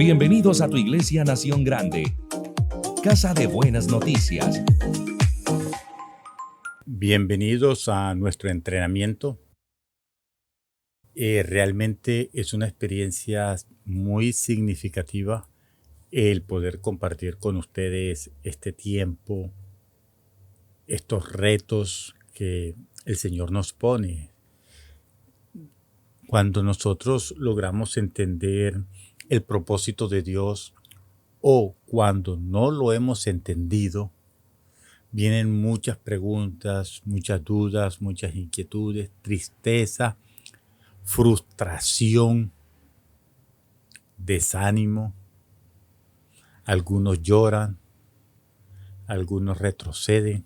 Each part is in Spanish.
Bienvenidos a tu iglesia Nación Grande, casa de buenas noticias. Bienvenidos a nuestro entrenamiento. Realmente es una experiencia muy significativa el poder compartir con ustedes este tiempo, estos retos que el Señor nos pone. Cuando nosotros logramos entender el propósito de Dios o cuando no lo hemos entendido, vienen muchas preguntas, muchas dudas, muchas inquietudes, tristeza, frustración, desánimo. Algunos lloran, algunos retroceden,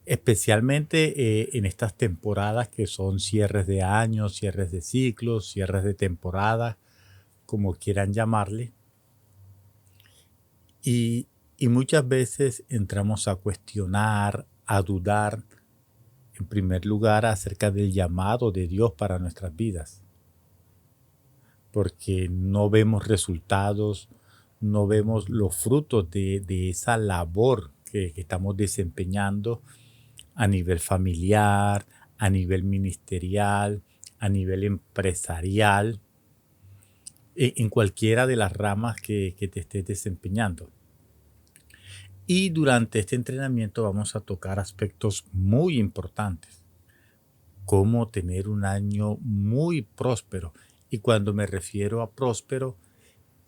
especialmente en estas temporadas que son cierres de años, cierres de ciclos, cierres de temporada, como quieran llamarle. Y muchas veces entramos a cuestionar, a dudar, en primer lugar, acerca del llamado de Dios para nuestras vidas, porque no vemos resultados, no vemos los frutos de esa labor que estamos desempeñando a nivel familiar, a nivel ministerial, a nivel empresarial, en cualquiera de las ramas que te estés desempeñando. Y durante este entrenamiento vamos a tocar aspectos muy importantes, cómo tener un año muy próspero. Y cuando me refiero a próspero,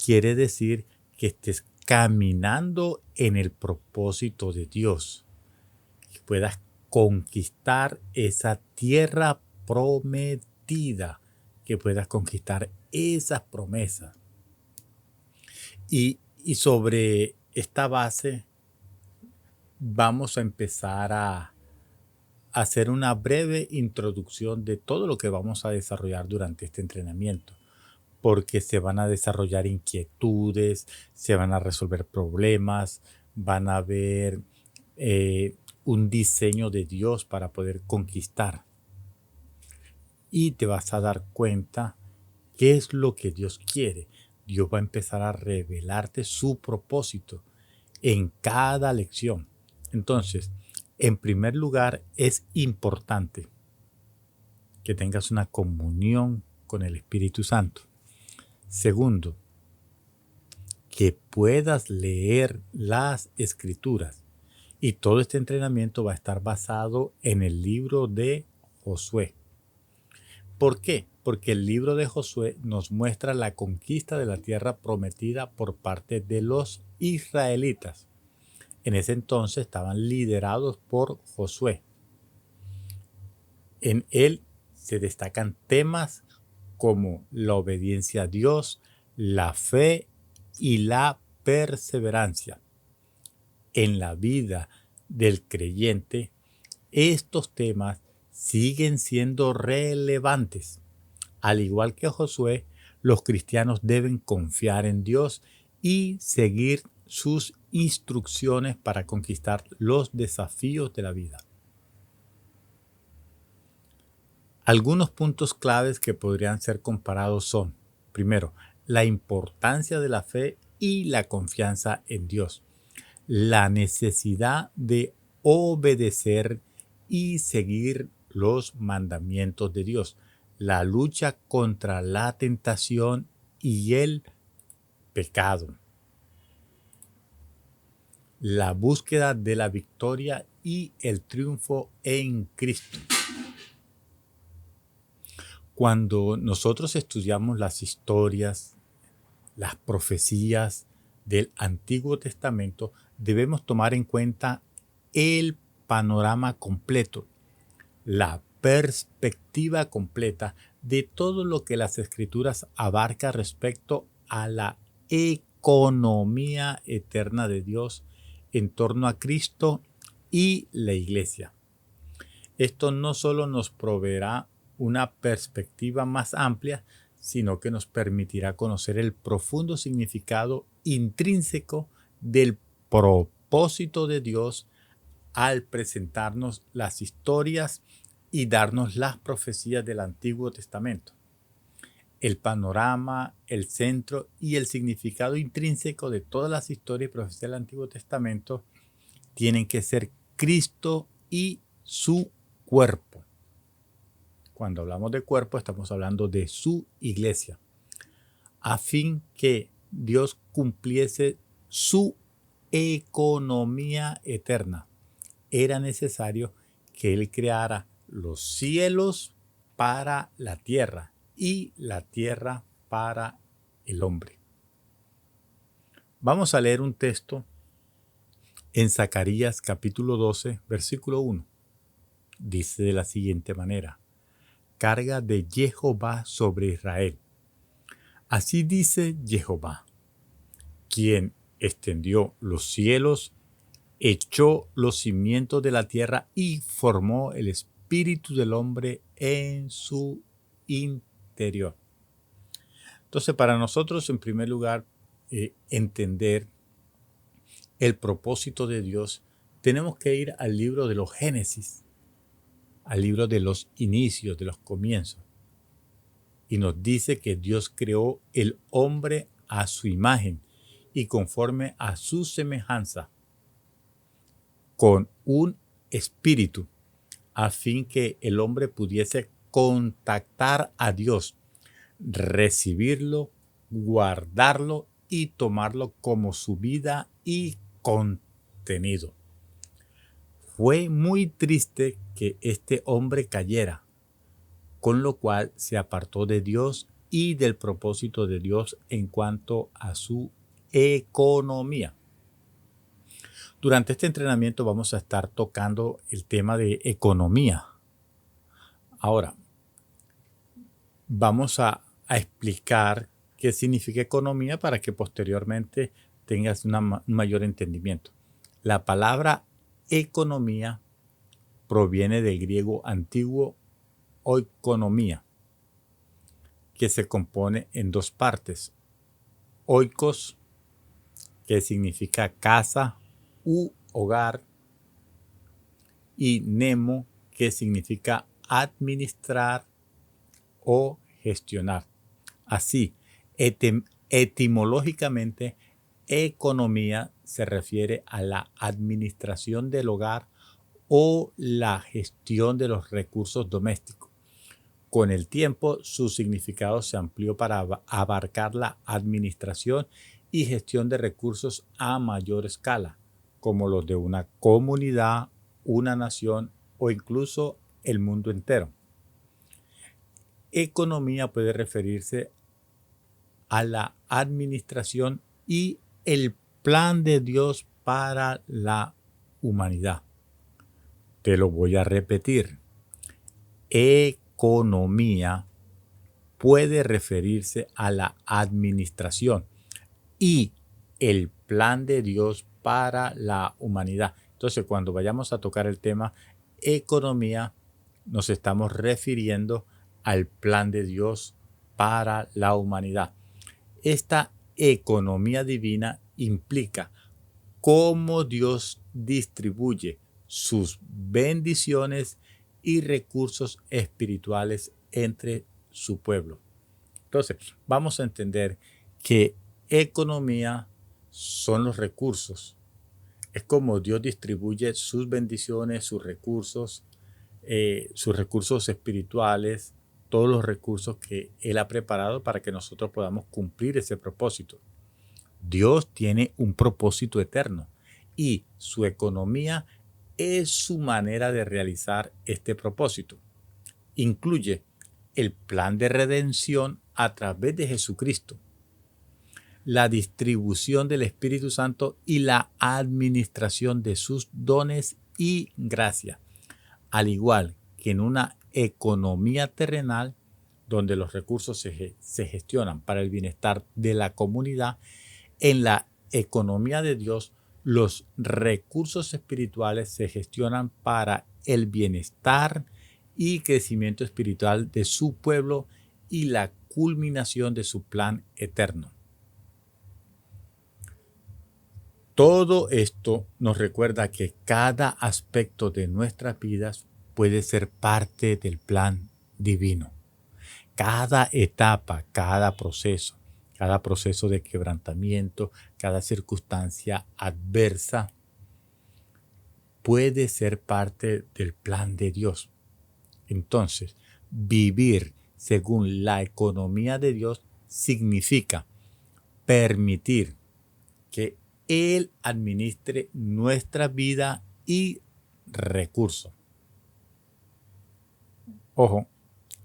quiere decir que estés caminando en el propósito de Dios, que puedas conquistar esa tierra prometida, que puedas conquistar esas promesas. Y sobre esta base vamos a empezar a hacer una breve introducción de todo lo que vamos a desarrollar durante este entrenamiento, porque se van a desarrollar inquietudes, se van a resolver problemas, van a haber un diseño de Dios para poder conquistar. Y te vas a dar cuenta qué es lo que Dios quiere. Dios va a empezar a revelarte su propósito en cada lección. Entonces, en primer lugar, es importante que tengas una comunión con el Espíritu Santo. Segundo, que puedas leer las Escrituras. Y todo este entrenamiento va a estar basado en el libro de Josué. ¿Por qué? Porque el libro de Josué nos muestra la conquista de la tierra prometida por parte de los israelitas. En ese entonces estaban liderados por Josué. En él se destacan temas como la obediencia a Dios, la fe y la perseverancia. En la vida del creyente, estos temas siguen siendo relevantes. Al igual que Josué, los cristianos deben confiar en Dios y seguir sus instrucciones para conquistar los desafíos de la vida. Algunos puntos claves que podrían ser comparados son, primero, la importancia de la fe y la confianza en Dios, la necesidad de obedecer y seguir los mandamientos de Dios, la lucha contra la tentación y el pecado, la búsqueda de la victoria y el triunfo en Cristo. Cuando nosotros estudiamos las historias, las profecías del Antiguo Testamento, debemos tomar en cuenta el panorama completo, la perspectiva completa de todo lo que las Escrituras abarca respecto a la economía eterna de Dios en torno a Cristo y la Iglesia. Esto no solo nos proveerá una perspectiva más amplia, sino que nos permitirá conocer el profundo significado intrínseco del propósito de Dios al presentarnos las historias y darnos las profecías del Antiguo Testamento. el panorama, el centro y el significado intrínseco de todas las historias y profecías del Antiguo Testamento tienen que ser Cristo y su cuerpo. Cuando hablamos de cuerpo, estamos hablando de su iglesia, a fin que Dios cumpliese su economía eterna. Era necesario que Él creara los cielos para la tierra y la tierra para el hombre. Vamos a leer un texto en Zacarías capítulo 12, versículo 1. Dice de la siguiente manera: carga de Jehová sobre Israel. Así dice Jehová, quien extendió los cielos, echó los cimientos de la tierra y formó el espíritu del hombre en su interior. Entonces, para nosotros, en primer lugar, entender el propósito de Dios, tenemos que ir al libro de los Génesis, al libro de los inicios, de los comienzos. Y nos dice que Dios creó el hombre a su imagen y conforme a su semejanza, con un espíritu, a fin que el hombre pudiese contactar a Dios, recibirlo, guardarlo y tomarlo como su vida y contenido. Fue muy triste que este hombre cayera, con lo cual se apartó de Dios y del propósito de Dios en cuanto a su economía. Durante este entrenamiento vamos a estar tocando el tema de economía. Ahora, vamos a explicar qué significa economía para que posteriormente tengas un mayor entendimiento. La palabra economía proviene del griego antiguo oikonomía, que se compone en dos partes: oikos, que significa casa u hogar, y nemo, que significa administrar o gestionar. Así, etimológicamente, economía se refiere a la administración del hogar o la gestión de los recursos domésticos. Con el tiempo, su significado se amplió para abarcar la administración y gestión de recursos a mayor escala, como los de una comunidad, una nación o incluso el mundo entero. Economía puede referirse a la administración y el plan de Dios para la humanidad. Te lo voy a repetir. Economía puede referirse a la administración y el plan de Dios para la humanidad. Entonces, cuando vayamos a tocar el tema economía, nos estamos refiriendo al plan de Dios para la humanidad. Esta economía divina implica cómo Dios distribuye sus bendiciones y recursos espirituales entre su pueblo. Entonces, vamos a entender que economía son los recursos. Es como Dios distribuye sus bendiciones, sus recursos espirituales, todos los recursos que Él ha preparado para que nosotros podamos cumplir ese propósito. Dios tiene un propósito eterno y su economía es su manera de realizar este propósito. Incluye el plan de redención a través de Jesucristo, la distribución del Espíritu Santo y la administración de sus dones y gracia, al igual que en una economía terrenal donde los recursos se gestionan para el bienestar de la comunidad. En la economía de Dios, los recursos espirituales se gestionan para el bienestar y crecimiento espiritual de su pueblo y la culminación de su plan eterno. Todo esto nos recuerda que cada aspecto de nuestras vidas puede ser parte del plan divino, cada etapa, cada proceso de quebrantamiento, cada circunstancia adversa, puede ser parte del plan de Dios. Entonces, vivir según la economía de Dios significa permitir que Él administre nuestra vida y recursos. Ojo,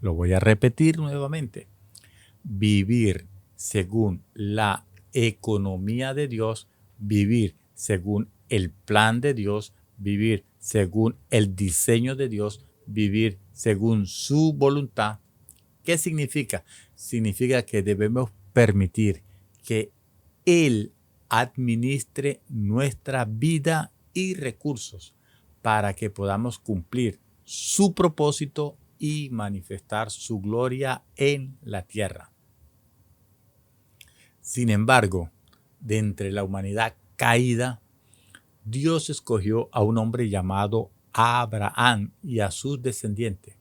lo voy a repetir nuevamente. Vivir según la economía de Dios, vivir según el plan de Dios, vivir según el diseño de Dios, vivir según su voluntad. ¿Qué significa? Significa que debemos permitir que Él administre nuestra vida y recursos para que podamos cumplir su propósito y manifestar su gloria en la tierra. Sin embargo, de entre la humanidad caída, Dios escogió a un hombre llamado Abraham y a sus descendientes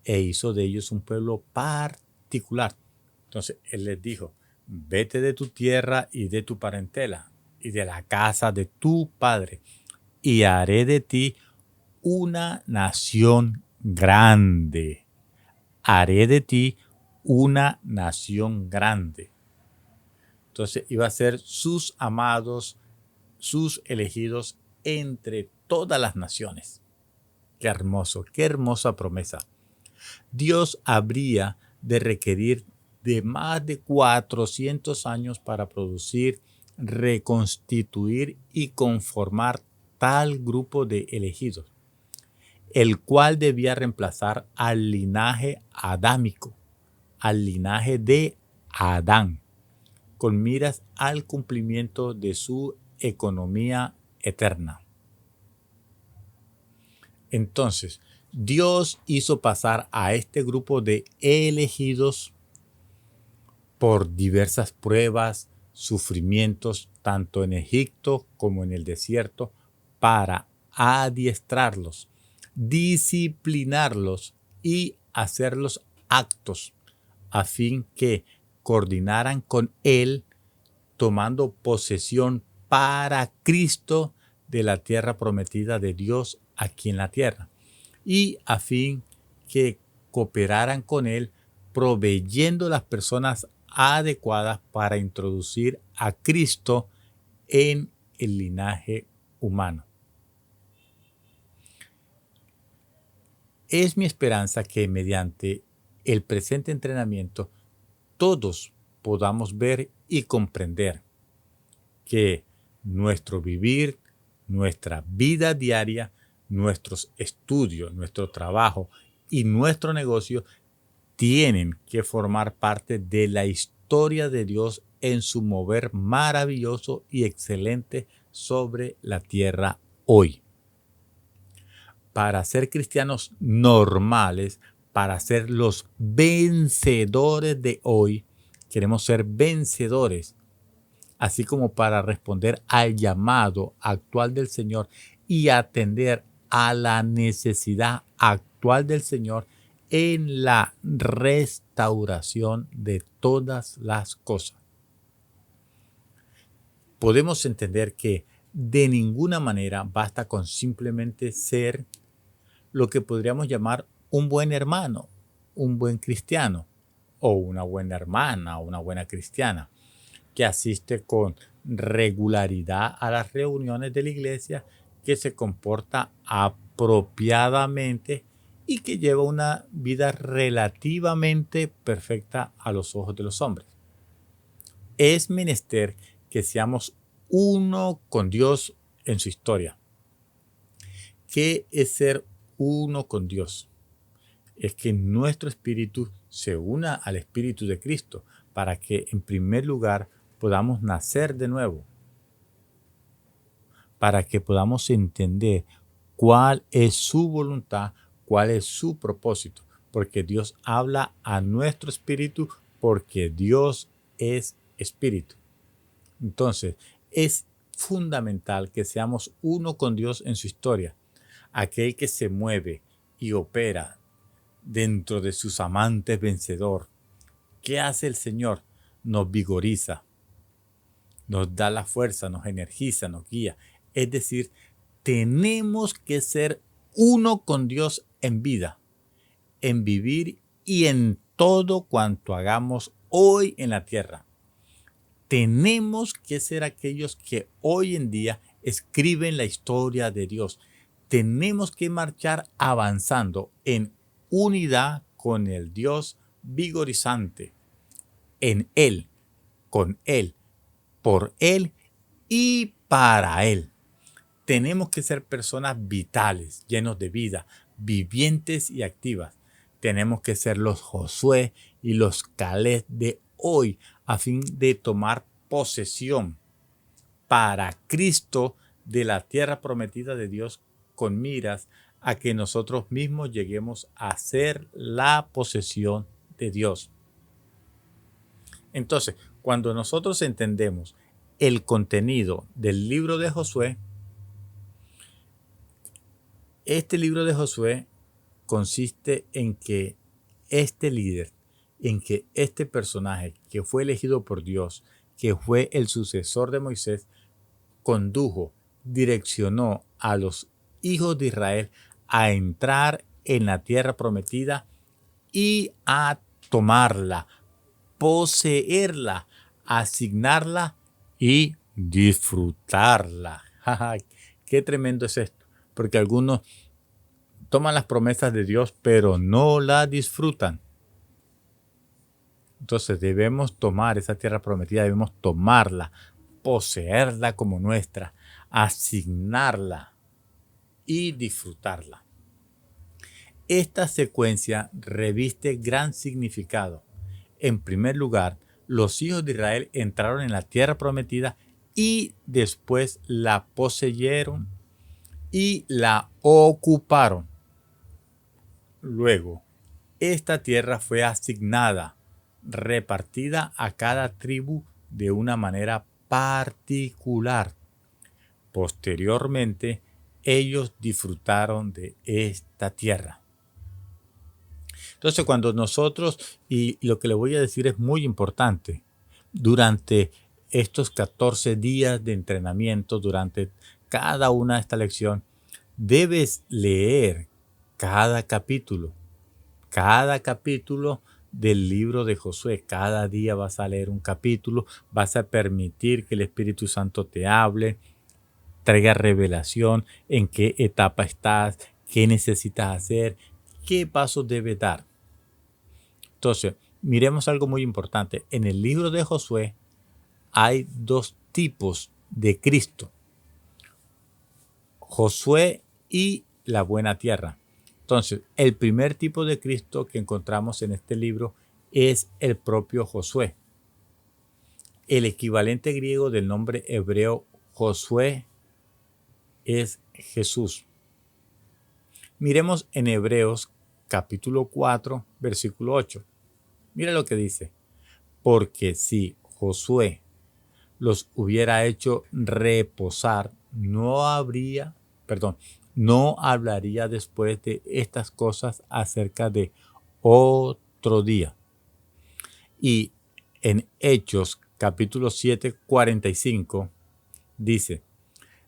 e hizo de ellos un pueblo particular. Entonces Él les dijo: vete de tu tierra y de tu parentela y de la casa de tu padre, y haré de ti una nación grande. Haré de ti una nación grande. Entonces iba a ser sus amados, sus elegidos entre todas las naciones. Qué hermoso, qué hermosa promesa. Dios habría de requerir de más de 400 años para producir, reconstituir y conformar tal grupo de elegidos, el cual debía reemplazar al linaje adámico, al linaje de Adán, con miras al cumplimiento de su economía eterna. Entonces, Dios hizo pasar a este grupo de elegidos por diversas pruebas, sufrimientos, tanto en Egipto como en el desierto, para adiestrarlos, disciplinarlos y hacerlos actos a fin que coordinaran con Él, tomando posesión para Cristo de la tierra prometida de Dios aquí en la tierra, y a fin que cooperaran con Él, proveyendo las personas adecuadas para introducir a Cristo en el linaje humano. Es mi esperanza que mediante el presente entrenamiento todos podamos ver y comprender que nuestro vivir, nuestra vida diaria, nuestros estudios, nuestro trabajo y nuestro negocio tienen que formar parte de la historia de Dios en su mover maravilloso y excelente sobre la tierra hoy. Para ser cristianos normales, para ser los vencedores de hoy, queremos ser vencedores, así como para responder al llamado actual del Señor y atender a la necesidad actual del Señor en la restauración de todas las cosas. Podemos entender que de ninguna manera basta con simplemente ser lo que podríamos llamar un buen hermano, un buen cristiano, o una buena hermana, o una buena cristiana, que asiste con regularidad a las reuniones de la iglesia, que se comporta apropiadamente y que lleva una vida relativamente perfecta a los ojos de los hombres. Es menester que seamos uno con Dios en su historia. ¿Qué es ser uno con Dios? Es que nuestro espíritu se una al espíritu de Cristo para que en primer lugar podamos nacer de nuevo, para que podamos entender cuál es su voluntad, cuál es su propósito, porque Dios habla a nuestro espíritu, porque Dios es espíritu. Entonces, es fundamental que seamos uno con Dios en su historia, aquel que se mueve y opera dentro de sus amantes vencedor. ¿Qué hace el Señor? Nos vigoriza, nos da la fuerza, nos energiza, nos guía. Es decir, tenemos que ser uno con Dios en vida, en vivir y en todo cuanto hagamos hoy en la tierra. Tenemos que ser aquellos que hoy en día escriben la historia de Dios. Tenemos que marchar avanzando en unidad con el Dios vigorizante, en Él, con Él, por Él y para Él. Tenemos que ser personas vitales, llenos de vida, vivientes y activas. Tenemos que ser los Josué y los Caleb de hoy a fin de tomar posesión para Cristo de la tierra prometida de Dios con miras a que nosotros mismos lleguemos a ser la posesión de Dios. Entonces, cuando nosotros entendemos el contenido del libro de Josué, este libro de Josué consiste en que este líder, en que este personaje que fue elegido por Dios, que fue el sucesor de Moisés, condujo, direccionó a los hijos de Israel a entrar en la tierra prometida y a tomarla, poseerla, asignarla y disfrutarla. Qué tremendo es esto, porque algunos toman las promesas de Dios, pero no la disfrutan. Entonces debemos tomar esa tierra prometida, debemos tomarla, poseerla como nuestra, asignarla y disfrutarla. Esta secuencia reviste gran significado. En primer lugar, los hijos de Israel entraron en la tierra prometida y después la poseyeron y la ocuparon. Luego, esta tierra fue asignada, repartida a cada tribu de una manera particular. Posteriormente, ellos disfrutaron de esta tierra. Entonces, cuando nosotros, y lo que le voy a decir es muy importante, durante estos 14 días de entrenamiento, durante cada una de estas lecciones, debes leer cada capítulo del libro de Josué. Cada día vas a leer un capítulo, vas a permitir que el Espíritu Santo te hable, traiga revelación en qué etapa estás, qué necesitas hacer, qué pasos debes dar. Entonces, miremos algo muy importante. En el libro de Josué hay dos tipos de Cristo: Josué y la buena tierra. Entonces, el primer tipo de Cristo que encontramos en este libro es el propio Josué. El equivalente griego del nombre hebreo Josué es Jesús. Miremos en Hebreos capítulo 4, versículo 8. Mira lo que dice: porque si Josué los hubiera hecho reposar, no hablaría después de estas cosas acerca de otro día. Y en Hechos capítulo 7, 45 dice: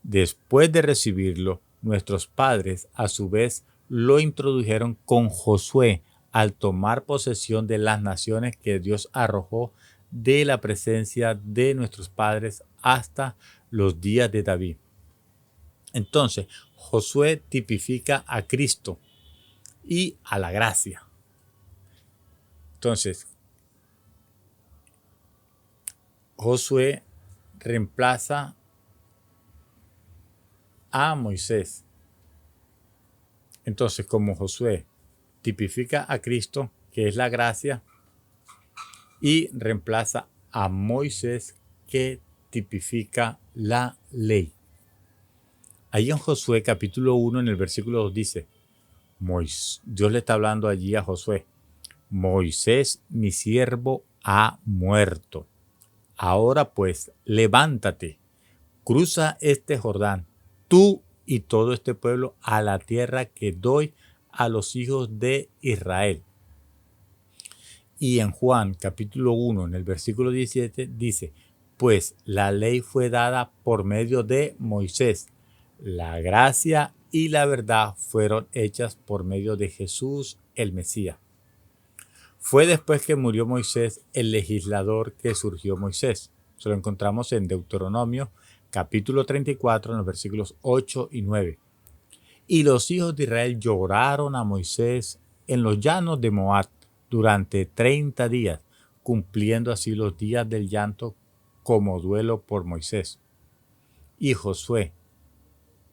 después de recibirlo, nuestros padres a su vez lo introdujeron con Josué al tomar posesión de las naciones que Dios arrojó de la presencia de nuestros padres hasta los días de David. Entonces, Josué tipifica a Cristo y a la gracia. Entonces, Josué reemplaza a Moisés. Entonces, como Josué tipifica a Cristo, que es la gracia, y reemplaza a Moisés, que tipifica la ley. Ahí en Josué capítulo 1, en el versículo 2 dice, Dios le está hablando allí a Josué: Moisés, mi siervo, ha muerto. Ahora pues, levántate, cruza este Jordán, tú y todo este pueblo, a la tierra que doy a los hijos de Israel. Y en Juan capítulo 1, en el versículo 17, dice, pues la ley fue dada por medio de Moisés. La gracia y la verdad fueron hechas por medio de Jesús el Mesías. Fue después que murió Moisés el legislador que surgió Moisés. Se lo encontramos en Deuteronomio capítulo 34, en los versículos 8 y 9. Y los hijos de Israel lloraron a Moisés en los llanos de Moab durante 30 días, cumpliendo así los días del llanto como duelo por Moisés. Y Josué,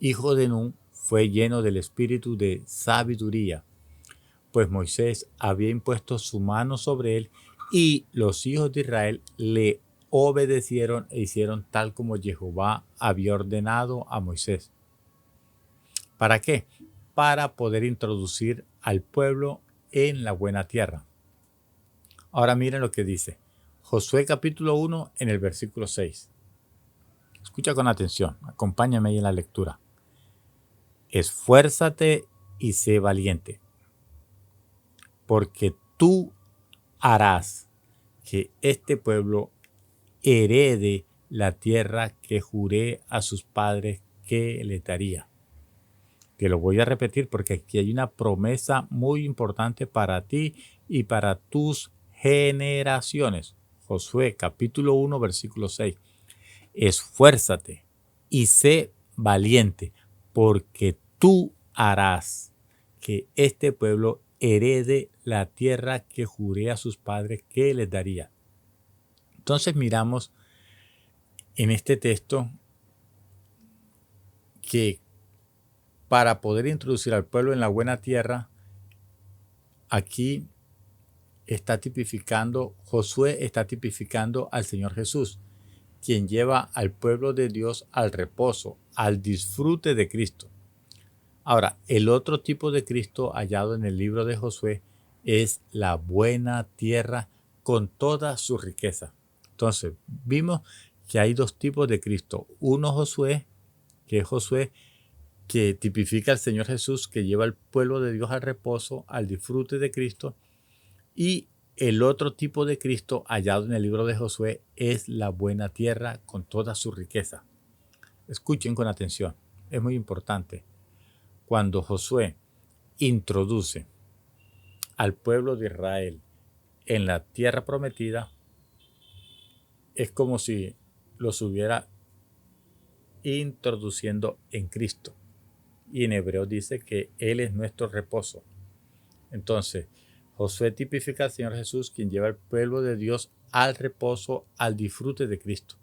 hijo de Nun, fue lleno del espíritu de sabiduría, pues Moisés había impuesto su mano sobre él, y los hijos de Israel le obedecieron e hicieron tal como Jehová había ordenado a Moisés. ¿Para qué? Para poder introducir al pueblo en la buena tierra. Ahora miren lo que dice Josué capítulo 1 en el versículo 6. Escucha con atención, acompáñame ahí en la lectura. Esfuérzate y sé valiente, porque tú harás que este pueblo herede la tierra que juré a sus padres que le daría. Te lo voy a repetir porque aquí hay una promesa muy importante para ti y para tus generaciones. Josué capítulo 1 versículo 6. Esfuérzate y sé valiente, porque tú harás que este pueblo herede la tierra que juré a sus padres que les daría. Entonces miramos en este texto que para poder introducir al pueblo en la buena tierra, aquí Josué está tipificando al Señor Jesús, quien lleva al pueblo de Dios al reposo, al disfrute de Cristo. Ahora, el otro tipo de Cristo hallado en el libro de Josué es la buena tierra con toda su riqueza. Entonces, vimos que hay dos tipos de Cristo. Uno Josué, que es Josué, que tipifica al Señor Jesús, que lleva al pueblo de Dios al reposo, al disfrute de Cristo. Y el otro tipo de Cristo hallado en el libro de Josué es la buena tierra con toda su riqueza. Escuchen con atención, es muy importante. Cuando Josué introduce al pueblo de Israel en la tierra prometida, es como si los hubiera introduciendo en Cristo. Y en hebreo dice que Él es nuestro reposo. Entonces, Josué tipifica al Señor Jesús, quien lleva al pueblo de Dios al reposo, al disfrute de Cristo.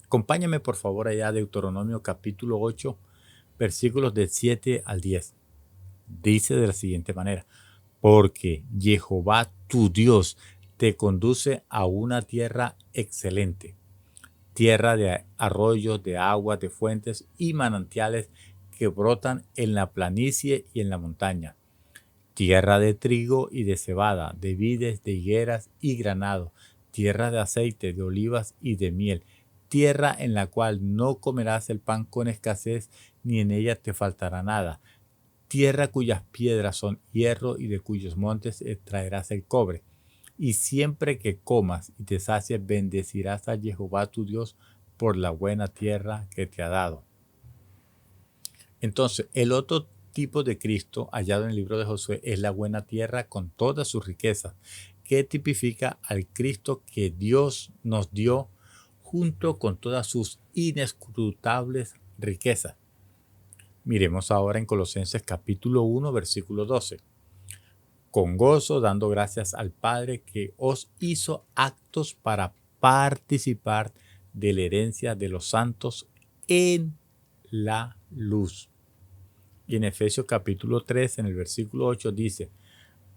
Acompáñame por favor allá a Deuteronomio capítulo 8, versículos del 7 al 10. Dice de la siguiente manera: porque Jehová tu Dios te conduce a una tierra excelente, tierra de arroyos, de aguas, de fuentes y manantiales que brotan en la planicie y en la montaña, tierra de trigo y de cebada, de vides, de higueras y granado, tierra de aceite, de olivas y de miel, tierra en la cual no comerás el pan con escasez, ni en ella te faltará nada, tierra cuyas piedras son hierro y de cuyos montes extraerás el cobre. Y siempre que comas y te sacies, bendecirás a Jehová tu Dios por la buena tierra que te ha dado. Entonces, el otro tipo de Cristo hallado en el libro de Josué es la buena tierra con todas sus riquezas, que tipifica al Cristo que Dios nos dio junto con todas sus inescrutables riquezas. Miremos ahora en Colosenses capítulo 1, versículo 12. Con gozo, dando gracias al Padre que os hizo aptos para participar de la herencia de los santos en la luz. Y en Efesios capítulo 3, en el versículo 8 dice: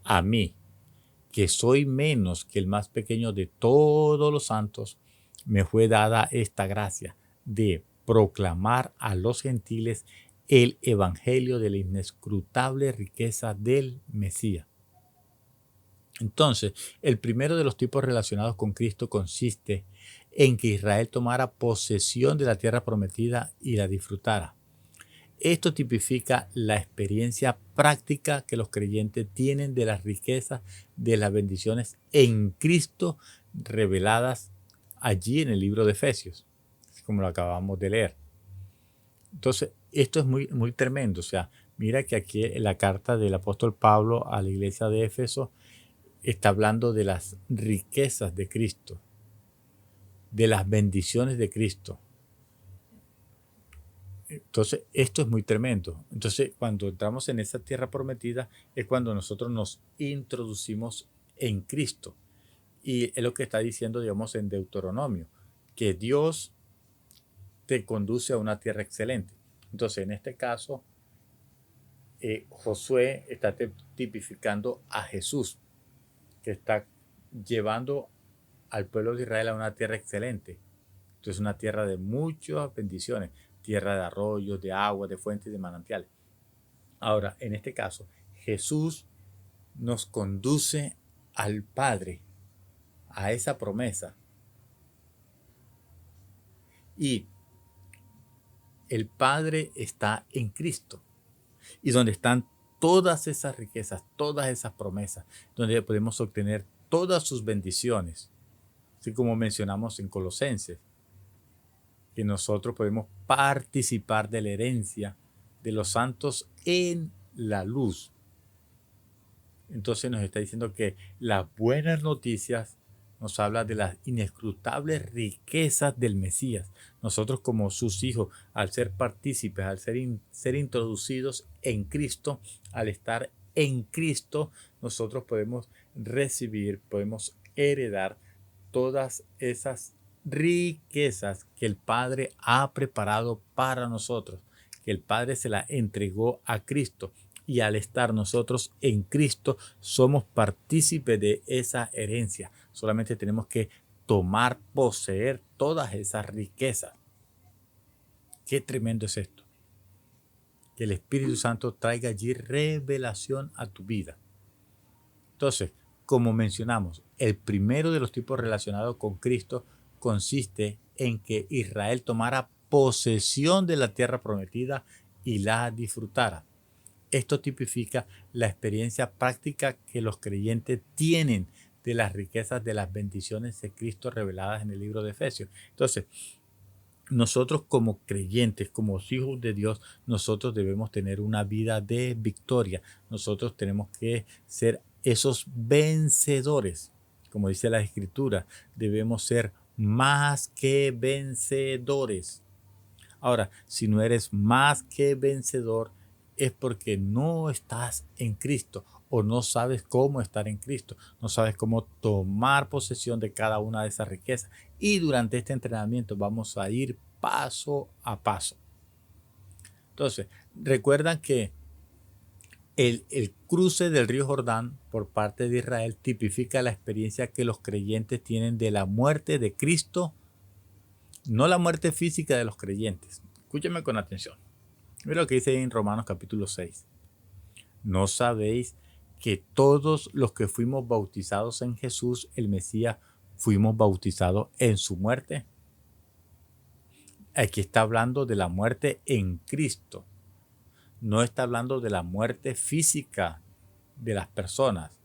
a mí, que soy menos que el más pequeño de todos los santos, me fue dada esta gracia de proclamar a los gentiles el evangelio de la inescrutable riqueza del Mesías. Entonces, el primero de los tipos relacionados con Cristo consiste en que Israel tomara posesión de la tierra prometida y la disfrutara. esto tipifica la experiencia práctica que los creyentes tienen de las riquezas, de las bendiciones en Cristo reveladas allí en el libro de Efesios, como lo acabamos de leer. Entonces, esto es muy, muy tremendo. O sea, mira que aquí en la carta del apóstol Pablo a la iglesia de Éfeso está hablando de las riquezas de Cristo, de las bendiciones de Cristo. Entonces, esto es muy tremendo. Entonces, cuando entramos en esa tierra prometida, es cuando nosotros nos introducimos en Cristo. Y es lo que está diciendo, digamos, en Deuteronomio, que Dios te conduce a una tierra excelente. Entonces, en este caso, Josué está tipificando a Jesús, que está llevando al pueblo de Israel a una tierra excelente. Entonces, una tierra de muchas bendiciones, tierra de arroyos, de agua, de fuentes, de manantiales. Ahora, en este caso, Jesús nos conduce al Padre, a esa promesa. Y el Padre está en Cristo. Y donde están todas esas riquezas, todas esas promesas, donde podemos obtener todas sus bendiciones. Así como mencionamos en Colosenses, que nosotros podemos participar de la herencia de los santos en la luz. Entonces nos está diciendo que las buenas noticias nos habla de las inescrutables riquezas del Mesías. Nosotros como sus hijos, al ser partícipes, al ser introducidos en Cristo, al estar en Cristo, nosotros podemos recibir, podemos heredar todas esas riquezas que el Padre ha preparado para nosotros, que el Padre se la entregó a Cristo. Y al estar nosotros en Cristo, somos partícipes de esa herencia. Solamente tenemos que poseer todas esas riquezas. Qué tremendo es esto. Que el Espíritu Santo traiga allí revelación a tu vida. Entonces, como mencionamos, el primero de los tipos relacionados con Cristo consiste en que Israel tomara posesión de la tierra prometida y la disfrutara. Esto tipifica la experiencia práctica que los creyentes tienen de las riquezas de las bendiciones de Cristo reveladas en el libro de Efesios. Entonces, nosotros como creyentes, como hijos de Dios, nosotros debemos tener una vida de victoria. Nosotros tenemos que ser esos vencedores. Como dice la Escritura, debemos ser más que vencedores. Ahora, si no eres más que vencedor, es porque no estás en Cristo o no sabes cómo estar en Cristo, no sabes cómo tomar posesión de cada una de esas riquezas. Y durante este entrenamiento vamos a ir paso a paso. Entonces, recuerdan que el cruce del río Jordán por parte de Israel tipifica la experiencia que los creyentes tienen de la muerte de Cristo, no la muerte física de los creyentes. Escúchame con atención. Mira lo que dice en Romanos capítulo 6. ¿No sabéis que todos los que fuimos bautizados en Jesús, el Mesías, fuimos bautizados en su muerte? Aquí está hablando de la muerte en Cristo. No está hablando de la muerte física de las personas.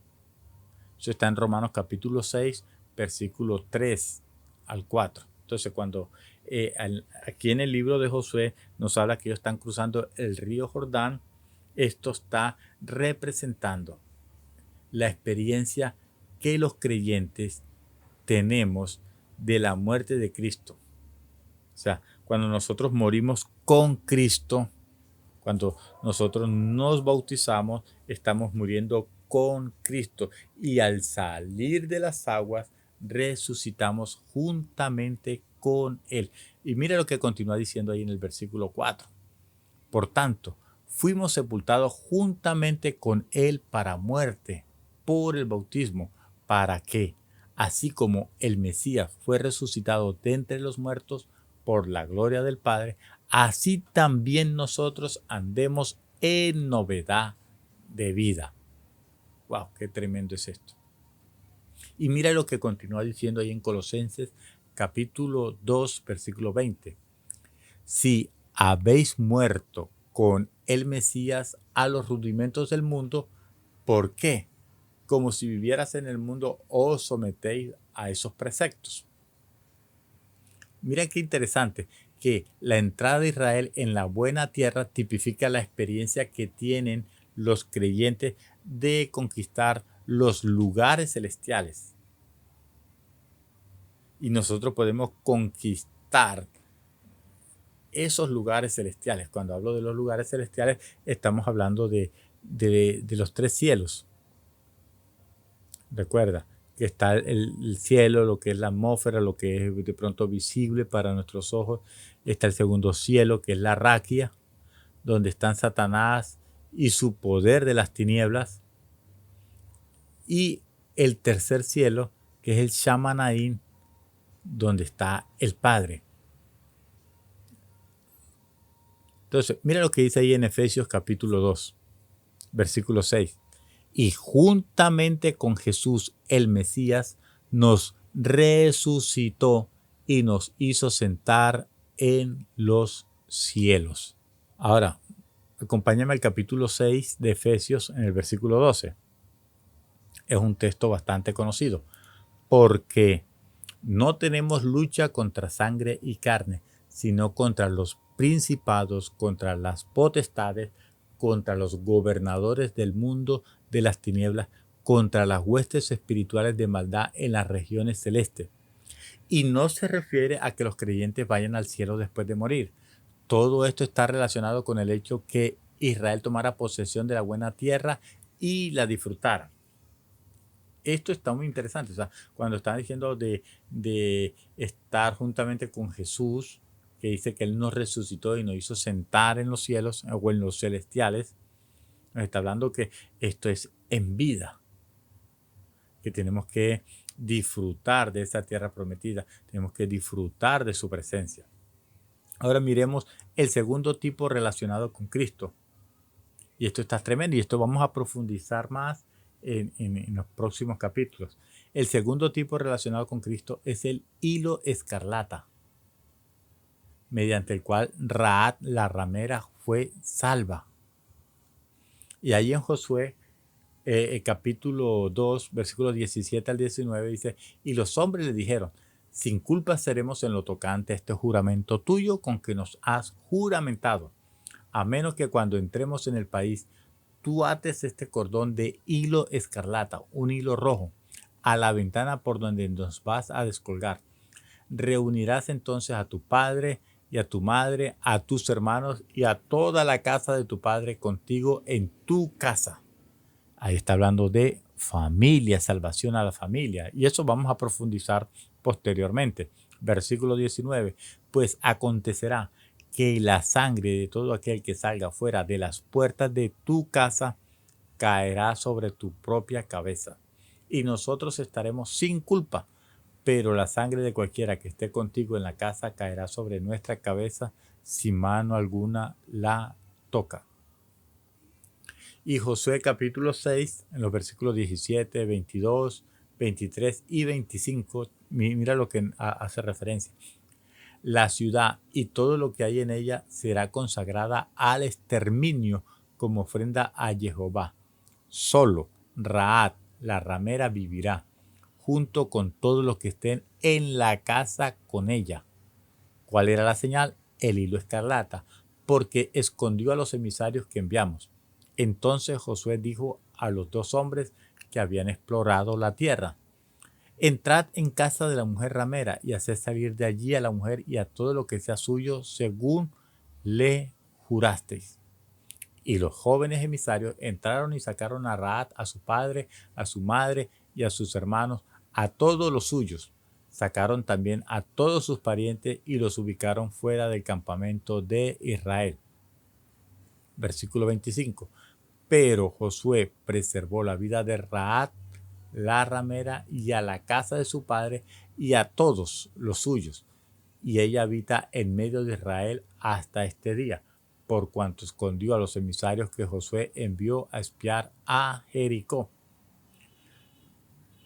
Eso está en Romanos capítulo 6, versículo 3 al 4. Entonces, cuando aquí en el libro de Josué nos habla que ellos están cruzando el río Jordán, esto está representando la experiencia que los creyentes tenemos de la muerte de Cristo. O sea, cuando nosotros morimos con Cristo, cuando nosotros nos bautizamos, estamos muriendo con Cristo. Y al salir de las aguas, resucitamos juntamente con Él. Y mira lo que continúa diciendo ahí en el versículo 4. Por tanto, fuimos sepultados juntamente con Él para muerte por el bautismo, para que, así como el Mesías fue resucitado de entre los muertos por la gloria del Padre, así también nosotros andemos en novedad de vida. ¡Wow! ¡Qué tremendo es esto! Y mira lo que continúa diciendo ahí en Colosenses capítulo 2, versículo 20. Si habéis muerto con el Mesías a los rudimentos del mundo. ¿Por qué? Como si vivieras en el mundo, os sometéis a esos preceptos. Mira qué interesante que la entrada de Israel en la buena tierra tipifica la experiencia que tienen los creyentes de conquistar los lugares celestiales. Y nosotros podemos conquistar esos lugares celestiales. Cuando hablo de los lugares celestiales, estamos hablando de los tres cielos. Recuerda que está el cielo, lo que es la atmósfera, lo que es de pronto visible para nuestros ojos. Está el segundo cielo, que es la raquia, donde están Satanás y su poder de las tinieblas. Y el tercer cielo, que es el Shamanaín, donde está el Padre. Entonces, mira lo que dice ahí en Efesios capítulo 2, versículo 6. Y juntamente con Jesús, el Mesías, nos resucitó y nos hizo sentar en los cielos. Ahora, acompáñame al capítulo 6 de Efesios en el versículo 12. Es un texto bastante conocido. Porque no tenemos lucha contra sangre y carne, sino contra los principados, contra las potestades, contra los gobernadores del mundo de las tinieblas, contra las huestes espirituales de maldad en las regiones celestes. Y no se refiere a que los creyentes vayan al cielo después de morir. Todo esto está relacionado con el hecho que Israel tomara posesión de la buena tierra y la disfrutara. Esto está muy interesante. O sea, cuando están diciendo de estar juntamente con Jesús, que dice que Él nos resucitó y nos hizo sentar en los cielos o en los celestiales, nos está hablando que esto es en vida, que tenemos que disfrutar de esa tierra prometida, tenemos que disfrutar de su presencia. Ahora miremos el segundo tipo relacionado con Cristo. Y esto está tremendo y esto vamos a profundizar más en los próximos capítulos. El segundo tipo relacionado con Cristo es el hilo escarlata, mediante el cual Rahab la ramera fue salva. Y ahí en Josué, capítulo 2, versículos 17 al 19, dice: y los hombres le dijeron: sin culpa seremos en lo tocante a este juramento tuyo con que nos has juramentado, a menos que cuando entremos en el país tú ates este cordón de hilo escarlata, un hilo rojo, a la ventana por donde nos vas a descolgar. Reunirás entonces a tu padre y a tu madre, a tus hermanos y a toda la casa de tu padre contigo en tu casa. Ahí está hablando de familia, salvación a la familia. Y eso vamos a profundizar posteriormente. Versículo 19. Pues acontecerá que la sangre de todo aquel que salga fuera de las puertas de tu casa caerá sobre tu propia cabeza, y nosotros estaremos sin culpa, pero la sangre de cualquiera que esté contigo en la casa caerá sobre nuestra cabeza si mano alguna la toca. Y Josué capítulo 6, en los versículos 17, 22, 23 y 25, mira lo que hace referencia. La ciudad y todo lo que hay en ella será consagrada al exterminio como ofrenda a Jehová. Solo Rahab, la ramera, vivirá, junto con todos los que estén en la casa con ella. ¿Cuál era la señal? El hilo escarlata, porque escondió a los emisarios que enviamos. Entonces Josué dijo a los dos hombres que habían explorado la tierra: entrad en casa de la mujer ramera y haced salir de allí a la mujer y a todo lo que sea suyo según le jurasteis. Y los jóvenes emisarios entraron y sacaron a Rahab, a su padre, a su madre y a sus hermanos, a todos los suyos. Sacaron también a todos sus parientes y los ubicaron fuera del campamento de Israel. Versículo 25. Pero Josué preservó la vida de Rahab, la ramera, y a la casa de su padre y a todos los suyos. Y ella habita en medio de Israel hasta este día, por cuanto escondió a los emisarios que Josué envió a espiar a Jericó.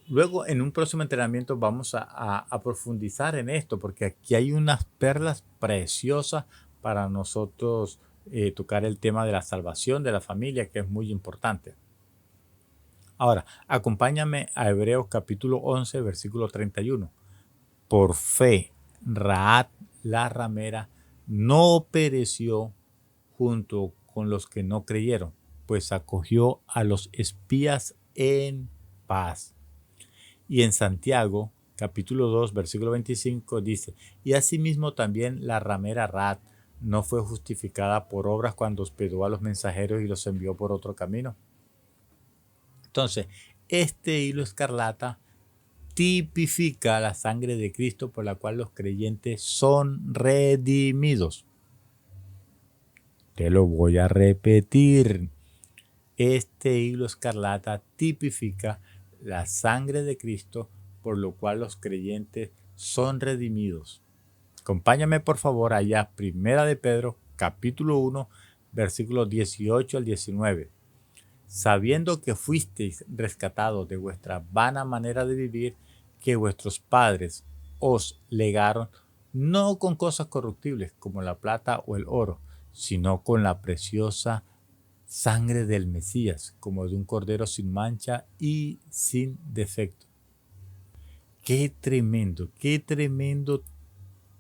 Luego, en un próximo entrenamiento, vamos a profundizar en esto, porque aquí hay unas perlas preciosas para nosotros tocar el tema de la salvación de la familia, que es muy importante. Ahora, acompáñame a Hebreos capítulo 11, versículo 31. Por fe, Rahab la ramera no pereció junto con los que no creyeron, pues acogió a los espías en paz. Y en Santiago, capítulo 2, versículo 25, dice, y asimismo también la ramera Rahab no fue justificada por obras cuando hospedó a los mensajeros y los envió por otro camino. Entonces, este hilo escarlata tipifica la sangre de Cristo por la cual los creyentes son redimidos. Te lo voy a repetir. Este hilo escarlata tipifica la sangre de Cristo por lo cual los creyentes son redimidos. Acompáñame por favor allá, Primera de Pedro, capítulo 1, versículos 18 al 19. Sabiendo que fuisteis rescatados de vuestra vana manera de vivir, que vuestros padres os legaron, no con cosas corruptibles como la plata o el oro, sino con la preciosa sangre del Mesías, como de un cordero sin mancha y sin defecto. Qué tremendo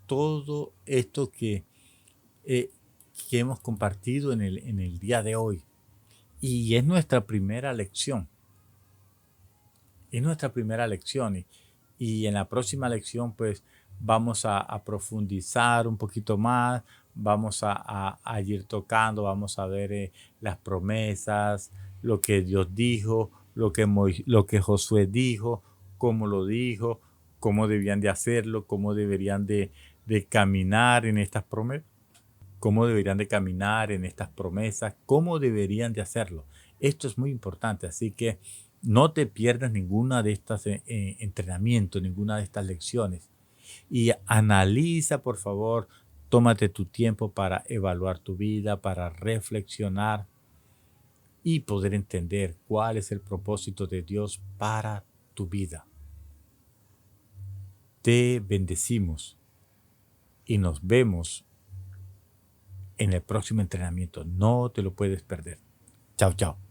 todo esto que hemos compartido en el día de hoy. Y es nuestra primera lección. Es nuestra primera lección. Y en la próxima lección, pues, vamos a profundizar un poquito más. Vamos a ir tocando, vamos a ver las promesas, lo que Dios dijo, lo que Josué dijo, cómo lo dijo, cómo debían de hacerlo, cómo deberían de caminar en estas promesas. Cómo deberían de caminar en estas promesas, cómo deberían de hacerlo. Esto es muy importante, así que no te pierdas ninguna de estas entrenamientos, ninguna de estas lecciones. Y analiza, por favor, tómate tu tiempo para evaluar tu vida, para reflexionar y poder entender cuál es el propósito de Dios para tu vida. Te bendecimos y nos vemos en el próximo entrenamiento. No te lo puedes perder. Chao, chao.